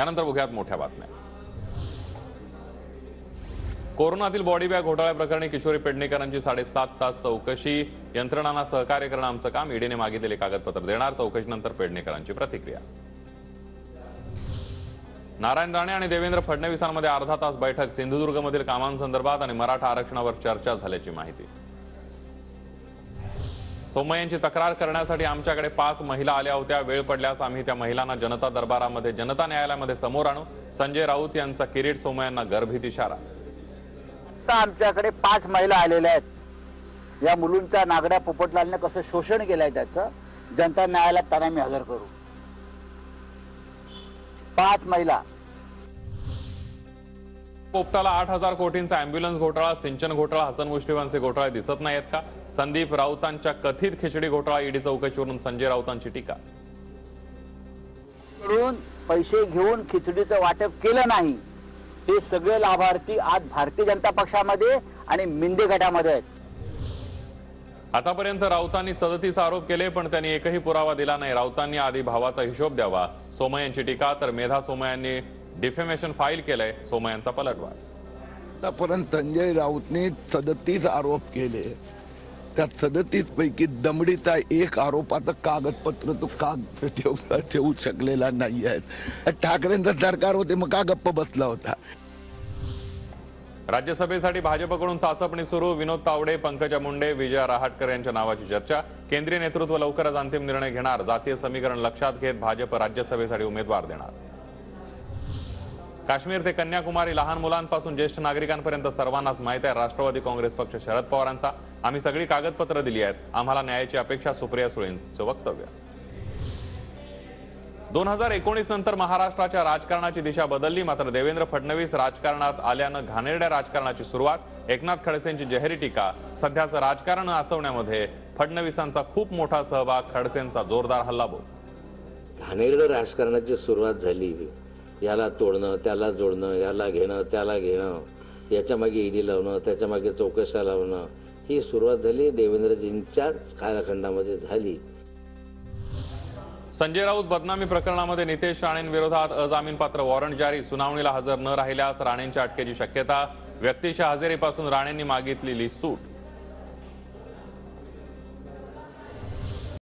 यानंतर बघूयात मोठ्या बातम्या। कोरोनातील बॉडी बॅग घोटाळ्याप्रकरणी किशोरी पेडणेकरांची 7.5 तास चौकशी। यंत्रणांना सहकार्य करणं आमचं काम, ईडीने मागितलेले कागदपत्र देणार। चौकशीनंतर पेडणेकरांची प्रतिक्रिया। नारायण राणे आणि देवेंद्र फडणवीसांमध्ये अर्धा तास बैठक। सिंधुदुर्गमधील कामांसंदर्भात आणि मराठा आरक्षणावर चर्चा झाल्याची माहिती। सोमय्यांची तक्रार करण्यासाठी आमच्याकडे 5 महिला आल्या होत्या। वेळ पडल्यास आम्ही त्या महिलांना जनता दरबारामध्ये, जनता न्यायालयामध्ये समोर आणू। संजय राऊत यांचा किरीट सोमय्यांना गर्भित इशारा। आमच्याकडे 5 महिला आलेल्या आहेत। या मुलींचा नागड्या पोपटलालने कसं शोषण केलंय त्याचं जनता न्यायालयात त्यांना मी हजर करू। 5 महिला। पोपटाला 8,000 कोटींचा अँब्युलन्स घोटाळा, सिंचन घोटाळा, हसन मुश्रीफांचे घोटाळे दिसत नाहीत का? संदीप राऊतांच्या कथित खिचडी घोटाळा, ईडी चौकशीवरून संजय राऊतांची टीका। कडून पैसे घेऊन खिचडीचं वाटप केलं नाही, हे सगळे लाभार्थी आज भारतीय जनता पक्षामध्ये आणि मिंदे गटामध्ये आहेत। आतापर्यंत राऊतांनी 37 आरोप केले, पण त्यांनी एकही पुरावा दिला नाही। राऊतांनी आधी भावाचा हिशोब द्यावा, सोमय्यांची टीका। तर मेधा सोमय्यांनी डिफेमेशन फाईल केलंय, सोमय्यांचा पलटवार। आतापर्यंत संजय राऊतने 37 आरोप केले, त्या 37 पैकी दमडीचा एक आरोपाचं कागदपत्र तो ठेवू शकलेला नाही आहे। ठाकरेंचं सरकार होते, मग का गप्प बसला होता? राज्यसभेसाठी भाजपकडून चाचपणी सुरू। विनोद तावडे, पंकजा मुंडे, विजया रहाटकर यांच्या नावाची चर्चा। केंद्रीय नेतृत्व लवकरच अंतिम निर्णय घेणार। जातीय समीकरण लक्षात घेत भाजप राज्यसभेसाठी उमेदवार देणार। काश्मीर ते कन्याकुमारी, लहान मुलांपासून ज्येष्ठ नागरिकांपर्यंत सर्वांनाच माहिती आहे राष्ट्रवादी काँग्रेस पक्ष शरद पवारांचा। आम्ही सगळी कागदपत्र दिली आहेत, आम्हाला न्यायाची अपेक्षा, सुप्रिया सुळेंचं वक्तव्य। 2019 नंतर महाराष्ट्राच्या राजकारणाची दिशा बदलली, मात्र देवेंद्र फडणवीस राजकारणात आल्यानं घाणेरड्या राजकारणाची सुरुवात। एकनाथ खडसेंची जाहीर टीका। सध्याचं राजकारण नाचवण्यामध्ये फडणवीसांचा खूप मोठा सहभाग, खडसेंचा जोरदार हल्लाबोल। घाणेरड्या राजकारणाची सुरुवात झाली, याला तोडणं, त्याला जोडणं, याला घेणं, त्याला घेणं, याच्या मागे ईडी लावणं, त्याच्या मागे चौकशा लावणं, ही सुरुवात झाली देवेंद्रजींच्याच कालखंडामध्ये झाली। संजय राऊत बदनामी प्रकरणामध्ये नितेश राणेंविरोधात अजामीनपात्र वॉरंट जारी। सुनावणीला हजर न राहिल्यास राणेंच्या अटकेची शक्यता। व्यक्तिशः हजेरीपासून राणेंनी मागितलेली सूट।